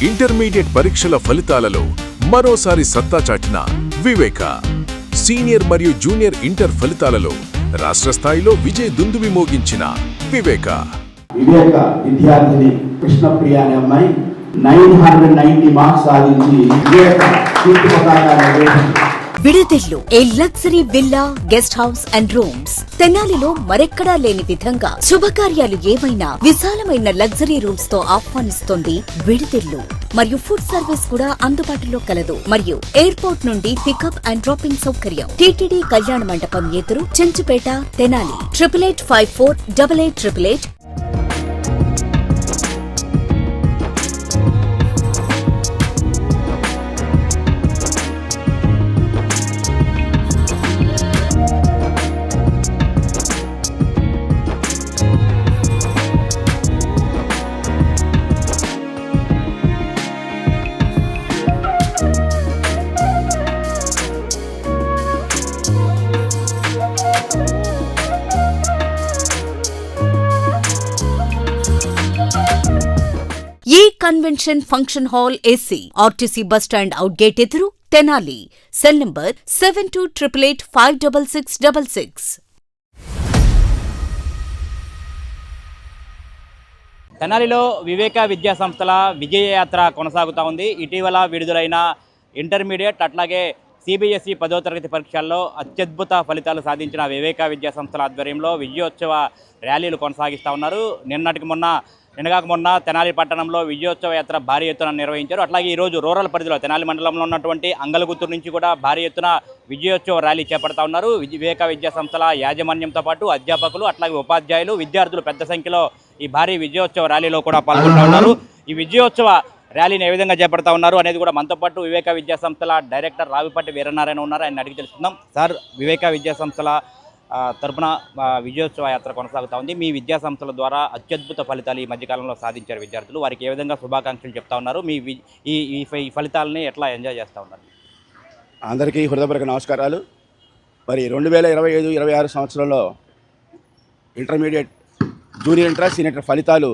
Intermediate పరీక్షల ఫలితాలలో మరోసారి సత్తా చాటిన వివేక. సీనియర్ మరియు జూనియర్ ఇంటర్ ఫలితాలలో రాష్ట్ర స్థాయిలో విజయ దుందుబి మోగించిన వివేక విద్యార్థిని కృష్ణప్రియ అనే అమ్మాయి 990 మార్క్స్ సాధించి వివేక కీర్తి పతాకాన్ని విడుదెల్లు ఏ luxury villa, guest house and rooms. తెనాలిలో మరెక్కడా లేని విధంగా శుభకార్యాలు ఏమైనా విశాలమైన లగ్జరీ రూమ్స్ తో ఆహ్వానిస్తోంది విడుదెల్లు. మరియు ఫుడ్ సర్వీస్ కూడా అందుబాటులో కలదు. మరియు ఎయిర్పోర్ట్ నుండి పికప్ అండ్ డ్రాపింగ్ సౌకర్యం. టీటీడీ కళ్యాణ మండపం ఎదురు, చెంచుపేట, తెనాలి. 8854888888. ఈ convention function hall AC, RTC bus stand out gate ఎదురు, తెనాలి. Cell number 7288856666. తెనాలిలో వివేక విద్యా సంస్థల విజయయాత్ర కొనసాగుతూ ఉంది. ఇటీవల విడుదలైన ఇంటర్మీడియట్ అట్లాగే సిబిఎస్ఈ 10వ తరగతి పరీక్షల్లో అత్యద్భుత ఫలితాలు సాధించిన వివేక విద్యా సంస్థల ఆధ్వర్యంలో విజయోత్సవ ర్యాలీలు కొనసాగిస్తూ ఉన్నారు. నిన్నగాక మొన్న తెనాలి పట్టణంలో విజయోత్సవ యాత్ర భారీ ఎత్తున నిర్వహించారు. అట్లాగే ఈరోజు రూరల్ పరిధిలో తెనాలి మండలంలో ఉన్నటువంటి అంగలగుత్తూరు నుంచి కూడా భారీ ఎత్తున విజయోత్సవ ర్యాలీ చేపడతా ఉన్నారు. వివేక విద్యా సంస్థల యాజమాన్యంతో పాటు అధ్యాపకులు అట్లాగే ఉపాధ్యాయులు, విద్యార్థులు పెద్ద సంఖ్యలో ఈ భారీ విజయోత్సవ ర్యాలీలో కూడా పాల్గొంటూ ఉన్నారు. ఈ విజయోత్సవ ర్యాలీని ఏ విధంగా చేపడతా ఉన్నారు అనేది కూడా మనతో పాటు వివేక విద్యా సంస్థల డైరెక్టర్ రావిపట్టి వీరనారాయణ ఉన్నారు. ఆయన అడిగి తెలుసుకుందాం. సార్, వివేక విద్యా సంస్థల తరపున విజయోత్సవ యాత్ర కొనసాగుతూ ఉంది. మీ విద్యా సంస్థల ద్వారా అత్యద్భుత ఫలితాలు ఈ మధ్యకాలంలో సాధించారు విద్యార్థులు. వారికి ఏ విధంగా శుభాకాంక్షలు చెప్తా ఉన్నారు? మీ ఈ ఫలితాలని ఎట్లా ఎంజాయ్ చేస్తూ ఉన్నారు? అందరికీ హృదయపూర్వక నమస్కారాలు. మరి 2025-26 సంవత్సరంలో intermediate, junior inter, senior inter ఫలితాలు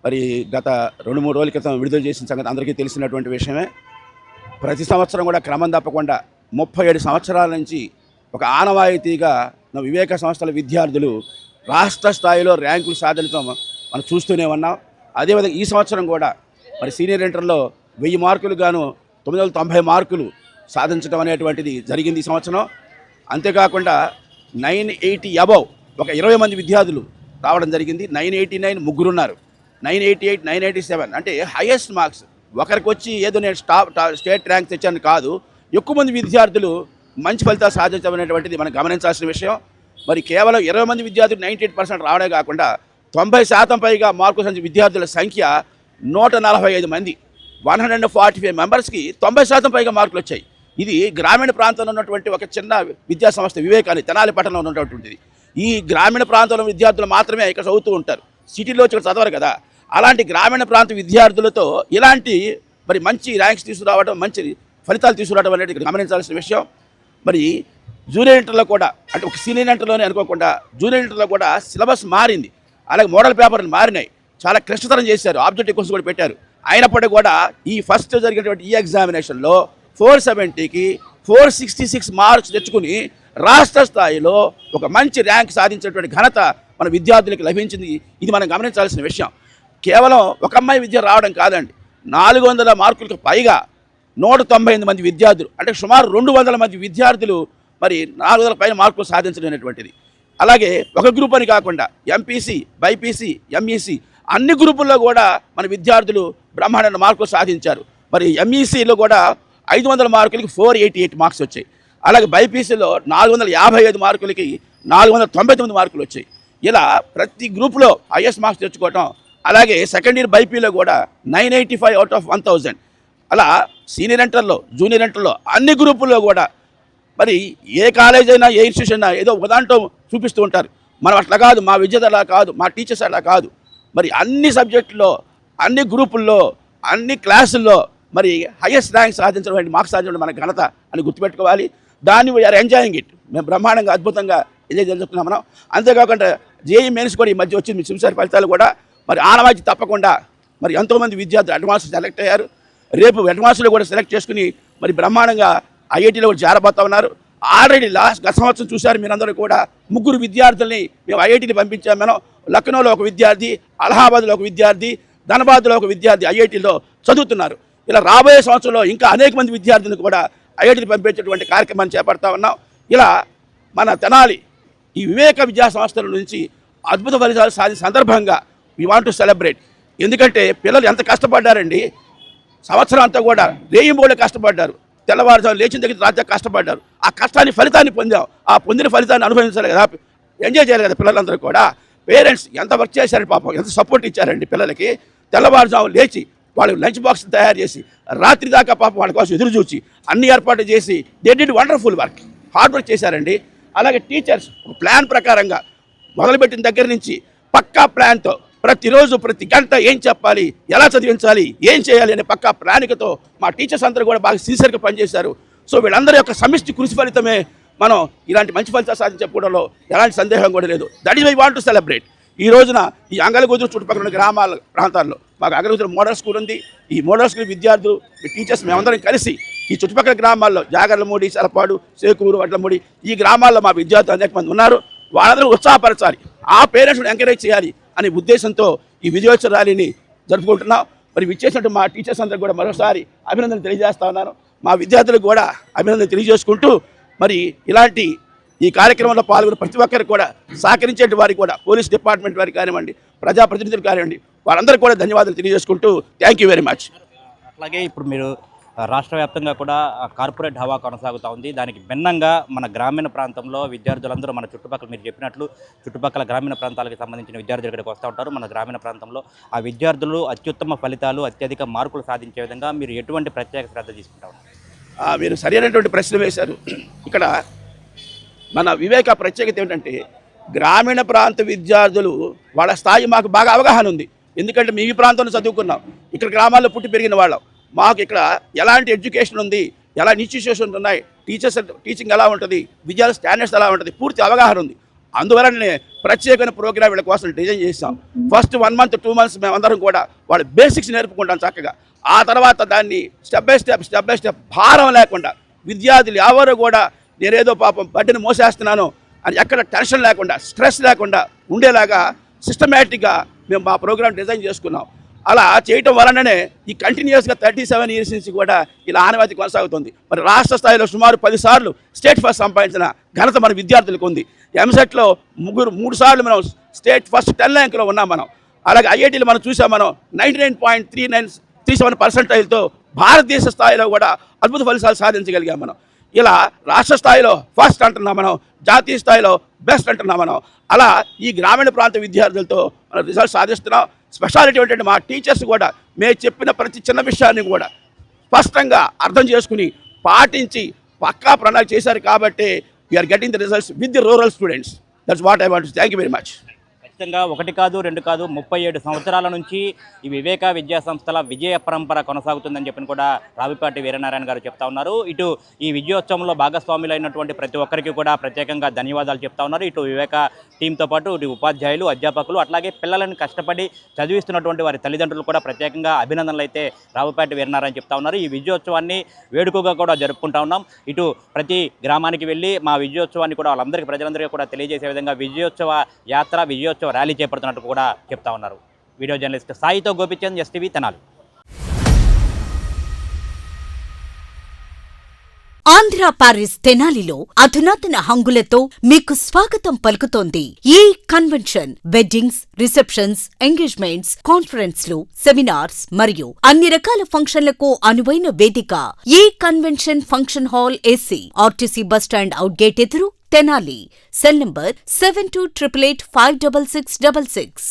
మరి గత 2-3 రోజుల క్రితం విడుదల చేసిన సంగతి అందరికీ తెలిసినటువంటి విషయమే. ప్రతి సంవత్సరం కూడా క్రమం తప్పకుండా 37 సంవత్సరాల నుంచి ఒక ఆనవాయితీగా వివేక సంస్థల విద్యార్థులు రాష్ట్ర స్థాయిలో ర్యాంకులు సాధించడం మనం చూస్తూనే ఉన్నాం. అదేవిధంగా ఈ సంవత్సరం కూడా మరి సీనియర్ ఇంటర్లో 1000 మార్కులు గాను 990 మార్కులు సాధించడం అనేటువంటిది జరిగింది ఈ సంవత్సరం. అంతేకాకుండా 980 అబవ్ ఒక 20 మంది విద్యార్థులు రావడం జరిగింది. 989 ముగ్గురున్నారు. 988, 987 అంటే హైయెస్ట్ మార్క్స్. ఒకరికి వచ్చి ఏదో నేను స్టేట్ ర్యాంక్ తెచ్చాను కాదు, ఎక్కువ మంది విద్యార్థులు మంచి ఫలితాలు సాధించడం అనేటువంటిది మనం గమనించాల్సిన విషయం. మరి కేవలం 20 మంది విద్యార్థులు 98% రావడే కాకుండా 90% పైగా మార్కులు సాధించిన విద్యార్థుల సంఖ్య 145 మంది, 145 మెంబర్స్కి 90% పైగా మార్కులు వచ్చాయి. ఇది గ్రామీణ ప్రాంతంలో ఉన్నటువంటి ఒక చిన్న విద్యా సంస్థ వివేకాన్ని, తెనాలి పట్టణంలో ఉన్నటువంటిది. ఈ గ్రామీణ ప్రాంతంలో విద్యార్థులు మాత్రమే ఇక్కడ చదువుతూ ఉంటారు, సిటీలో ఇక్కడ చదవరు కదా. అలాంటి గ్రామీణ ప్రాంత విద్యార్థులతో ఇలాంటి మరి మంచి ర్యాంక్స్ తీసుకురావడం, మంచి ఫలితాలు తీసుకురావడం అనేది ఇక్కడ గమనించాల్సిన విషయం. మరి జూనియర్ ఇంటర్లో కూడా, అంటే ఒక సీనియర్ ఇంటర్లోనే అనుకోకుండా జూనియర్ ఇంటర్లో కూడా సిలబస్ మారింది, అలాగే మోడల్ పేపర్లు మారినాయి, చాలా క్లిష్టతరం చేశారు, ఆబ్జెక్టివ్ క్వశ్చన్ కూడా పెట్టారు. అయినప్పటికీ కూడా ఈ ఫస్ట్ జరిగినటువంటి ఈ ఎగ్జామినేషన్లో 470కి 466 మార్క్స్ తెచ్చుకుని రాష్ట్ర స్థాయిలో ఒక మంచి ర్యాంక్ సాధించినటువంటి ఘనత మన విద్యార్థులకు లభించింది. ఇది మనం గమనించాల్సిన విషయం. కేవలం ఒక అమ్మాయి విద్య రావడం కాదండి, 400 మార్కులకు పైగా 198 మంది విద్యార్థులు, అంటే సుమారు 200 మంది విద్యార్థులు మరి 400 పైన మార్కులు సాధించడం అనేటువంటిది. అలాగే ఒక గ్రూప్ అని కాకుండా ఎంపీసీ, బైపీసీ, ఎంఈసీ అన్ని గ్రూపుల్లో కూడా మన విద్యార్థులు బ్రహ్మాండ మార్కులు సాధించారు. మరి ఎంఈసీలో కూడా 500 మార్కులకి 488 మార్క్స్ వచ్చాయి. అలాగే బైపీసీలో 455 మార్కులకి 499 మార్కులు వచ్చాయి. ఇలా ప్రతి గ్రూప్లో హైయెస్ట్ మార్క్స్ తెచ్చుకోవటం. అలాగే సెకండ్ ఇయర్ బైపీలో కూడా 985 అవుట్ ఆఫ్ 1000. అలా సీనియర్ ఇంటర్లో, జూనియర్ ఇంటర్లో అన్ని గ్రూపుల్లో కూడా మరి ఏ కాలేజ్ అయినా, ఏ ఇన్స్టిట్యూషన్ అయినా ఏదో ఒక దాంట్లో చూపిస్తూ ఉంటారు. మనం అట్లా కాదు, మా విద్యార్థులు అలా కాదు, మా టీచర్స్ అలా కాదు. మరి అన్ని సబ్జెక్టుల్లో, అన్ని గ్రూపుల్లో, అన్ని క్లాసుల్లో మరి హైయెస్ట్ ర్యాంక్ సాధించడం, మార్క్స్ సాధించడం మన ఘనత అని గుర్తుపెట్టుకోవాలి. దాన్ని వీఆర్ ఎంజాయింగ్ ఇట్. మేము బ్రహ్మాండంగా, అద్భుతంగా ఎంజాయ్ చేస్తున్నాం మనం. అంతేకాకుండా జేఈ మెయిన్స్ కూడా ఈ మధ్య వచ్చింది, మీ సివిసారి ఫలితాలు కూడా మరి ఆనవాయితీ తప్పకుండా మరి ఎంతోమంది విద్యార్థులు అడ్వాన్స్ సెలెక్ట్ అయ్యారు. రేపు అడ్వాన్స్లో కూడా సెలెక్ట్ చేసుకుని మరి బ్రహ్మాండంగా ఐఐటీలో కూడా చేరబోతా ఉన్నారు. ఆల్రెడీ గత సంవత్సరం చూశారు మీరందరూ కూడా, 3 విద్యార్థుల్ని మేము ఐఐటీని పంపించాము. మనం లక్నోలో ఒక విద్యార్థి, అలహాబాద్లో ఒక విద్యార్థి, ధనబాద్లో ఒక విద్యార్థి ఐఐటీలో చదువుతున్నారు. ఇలా రాబోయే సంవత్సరంలో ఇంకా అనేక మంది విద్యార్థులను కూడా ఐఐటీని పంపించేటువంటి కార్యక్రమాన్ని చేపడతా ఉన్నాం. ఇలా మన తెనాలి ఈ వివేక విద్యా సంస్థల నుంచి అద్భుత ఫలితాలు సాధించిన సందర్భంగా వీ వాంట్ టు సెలబ్రేట్. ఎందుకంటే పిల్లలు ఎంత కష్టపడ్డారండి, సంవత్సరం అంతా కూడా రేయింబోళ్ళు కష్టపడ్డారు, తెల్లవారుజాము లేచిన దగ్గర రాత్రి కష్టపడ్డారు. ఆ కష్టాన్ని ఫలితాన్ని పొందాం. ఆ పొందిన ఫలితాన్ని అనుభవించాలి కదా, ఎంజాయ్ చేయాలి కదా పిల్లలందరూ కూడా. పేరెంట్స్ ఎంత వర్క్ చేశారండి పాపం, ఎంత సపోర్ట్ ఇచ్చారండి పిల్లలకి. తెల్లవారుజాము లేచి వాళ్ళు లంచ్ బాక్స్ తయారు చేసి రాత్రి దాకా పాపం వాళ్ళ కోసం ఎదురు చూసి అన్ని ఏర్పాట్లు చేసి they did wonderful work, hard work చేశారండి. అలాగే టీచర్స్ ఒక ప్లాన్ ప్రకారంగా మొదలుపెట్టిన దగ్గర నుంచి పక్కా ప్లాన్తో ప్రతిరోజు ప్రతి గంట ఏం చెప్పాలి, ఎలా చదివించాలి, ఏం చేయాలి అనే పక్కా ప్లానికతో మా టీచర్స్ అందరూ కూడా బాగా సిన్సియర్గా పనిచేశారు. సో వీళ్ళందరి యొక్క సమిష్టి కృషి ఫలితమే మనం ఇలాంటి మంచి ఫలితాలు సాధించకపోవడంలో ఎలాంటి సందేహం కూడా లేదు. That is why want to celebrate. ఈ రోజున ఈ అంగలగుదురు చుట్టుపక్కల ఉన్న గ్రామాల ప్రాంతాల్లో మాకు అంగలగుదురు మోడల్ స్కూల్ ఉంది. ఈ మోడల్ స్కూల్ విద్యార్థులు టీచర్స్ మేమందరం కలిసి ఈ చుట్టుపక్కల గ్రామాల్లో జాగర్లమూడి, సలపాడు, సేకూరు, వడ్లమూడి ఈ గ్రామాల్లో మా విద్యార్థులు అనేక మంది ఉన్నారు. వాళ్ళందరూ ఉత్సాహపరచాలి, ఆ పేరెంట్స్ని ఎంకరేజ్ చేయాలి అనే ఉద్దేశంతో ఈ విజయోత్సవ ర్యాలీని జరుపుకుంటున్నాం. మరి విచ్చేసినట్టు మా టీచర్స్ అందరూ కూడా మరోసారి అభినందనలు తెలియజేస్తా ఉన్నాను. మా విద్యార్థులకు కూడా అభినందనలు తెలియజేసుకుంటూ మరి ఇలాంటి ఈ కార్యక్రమంలో పాల్గొన్న ప్రతి ఒక్కరికి కూడా సహకరించే వారికి కూడా, పోలీస్ డిపార్ట్మెంట్ వారికి కానివ్వండి, ప్రజాప్రతినిధులు కానివ్వండి, వాళ్ళందరికీ కూడా ధన్యవాదాలు తెలియజేసుకుంటూ థ్యాంక్ యూ వెరీ మచ్. అట్లాగే ఇప్పుడు మీరు రాష్ట్ర వ్యాప్తంగా కూడా కార్పొరేట్ హవా కొనసాగుతూ ఉంది. దానికి భిన్నంగా మన గ్రామీణ ప్రాంతంలో విద్యార్థులందరూ మన చుట్టుపక్కల మీరు చెప్పినట్లు చుట్టుపక్కల గ్రామీణ ప్రాంతాలకు సంబంధించిన విద్యార్థులు ఇక్కడికి వస్తూ ఉంటారు. మన గ్రామీణ ప్రాంతంలో ఆ విద్యార్థులు అత్యుత్తమ ఫలితాలు, అత్యధిక మార్కులు సాధించే విధంగా మీరు ఎటువంటి ప్రత్యేక శ్రద్ధ తీసుకుంటా ఉన్నారు? మీరు సరైనటువంటి ప్రశ్న వేశారు. ఇక్కడ మన వివేక ప్రత్యేకత ఏమిటంటే గ్రామీణ ప్రాంత విద్యార్థులు వాళ్ళ స్థాయి మాకు బాగా అవగాహన ఉంది. ఎందుకంటే మీ ప్రాంతంలో చదువుకున్నాం, ఇక్కడ గ్రామాల్లో పుట్టి పెరిగిన వాళ్ళం. మాకు ఇక్కడ ఎలాంటి ఎడ్యుకేషన్ ఉంది, ఎలా ఇన్స్టిట్యూషన్స్ ఉన్నాయి, టీచింగ్ ఎలా ఉంటుంది, విద్యార్థి స్టాండర్డ్స్ ఎలా ఉంటుంది, పూర్తి అవగాహన ఉంది. అందువలనే ప్రత్యేకమైన ప్రోగ్రామ్ వీళ్ళ కోసం డిజైన్ చేస్తాం. ఫస్ట్ 1 month 2 months మేమందరం కూడా వాళ్ళ బేసిక్స్ నేర్పుకుంటాం చక్కగా. ఆ తర్వాత దాన్ని స్టెప్ బై స్టెప్ భారం లేకుండా విద్యార్థులు ఎవరు కూడా నేనేదో పాపం బడ్డని మోసేస్తున్నాను అని ఎక్కడ టెన్షన్ లేకుండా, స్ట్రెస్ లేకుండా ఉండేలాగా సిస్టమేటిక్గా మేము మా ప్రోగ్రామ్ డిజైన్ చేసుకున్నాం. అలా చేయటం వలననే ఈ కంటిన్యూస్గా 37 years నుంచి కూడా ఇలా ఆనవాయితీ కొనసాగుతుంది. మరి రాష్ట్ర స్థాయిలో సుమారు 10 సార్లు స్టేట్ ఫస్ట్ సంపాదించిన ఘనత మన విద్యార్థులకు ఉంది. ఎంసెట్లో 3 సార్లు మనం స్టేట్ ఫస్ట్ 10 ర్యాంకులో ఉన్నాం మనం. అలాగే ఐఐటీలో మనం చూసాం, మనం 99.37% భారతదేశ స్థాయిలో కూడా అద్భుత ఫలితాలు సాధించగలిగాం మనం. ఇలా రాష్ట్ర స్థాయిలో ఫస్ట్ అంటున్నాం మనం, జాతీయ స్థాయిలో బెస్ట్ అంటున్నాం మనం. అలా ఈ గ్రామీణ ప్రాంత విద్యార్థులతో మనం రిజల్ట్ సాధిస్తున్నాం. స్పెషాలిటీ ఏంటంటే మా టీచర్స్ కూడా మేము చెప్పిన ప్రతి చిన్న విషయాన్ని కూడా స్పష్టంగా అర్థం చేసుకుని పాటించి పక్కా ప్రణాళిక చేశారు కాబట్టి we are getting the results with the rural students. That's what I want. Thank you very much. ఖచ్చితంగా 1 కాదు 2 కాదు 37 సంవత్సరాల నుంచి ఈ వివేక విద్యా సంస్థల విజయ పరంపర కొనసాగుతుందని చెప్పి కూడా రావిపాటి వీరనారాయణ గారు చెప్తా ఉన్నారు. ఇటు ఈ విజయోత్సవంలో భాగస్వాములైనటువంటి ప్రతి ఒక్కరికి కూడా ప్రత్యేకంగా ధన్యవాదాలు చెప్తా ఉన్నారు. ఇటు వివేక టీంతో పాటు ఇటు ఉపాధ్యాయులు, అధ్యాపకులు, అట్లాగే పిల్లలను కష్టపడి చదివిస్తున్నటువంటి వారి తల్లిదండ్రులు కూడా ప్రత్యేకంగా అభినందనలు అయితే రావిపాటి వీరనారాయణ చెప్తా ఉన్నారు. ఈ విజయోత్సవాన్ని వేడుకగా కూడా జరుపుకుంటా ఉన్నాం. ఇటు ప్రతి గ్రామానికి వెళ్ళి మా విజయోత్సవాన్ని కూడా వాళ్ళందరికీ ప్రజలందరికీ కూడా తెలియజేసే విధంగా విజయోత్సవ యాత్ర, విజయోత్సవ ర్యాలీ చేపడుతున్నట్టు కూడా చెప్తా ఉన్నారు. వీడియో జర్నలిస్ట్ సాయితో గోపిచంద్, ఎస్టీవీ తెనాలి. ఆంధ్ర పారిస్ తెనాలిలో అధునాతన హంగులతో మీకు స్వాగతం పలుకుతోంది ఈ కన్వెన్షన్. వెడ్డింగ్స్, రిసెప్షన్స్, ఎంగేజ్మెంట్స్, కాన్ఫరెన్స్లు, సెమినార్స్ మరియు అన్ని రకాల ఫంక్షన్లకు అనువైన వేదిక. ఈ convention function hall AC, RTC bus stand out gate ఎదురు, తెనాలి. Cell number 7288856666.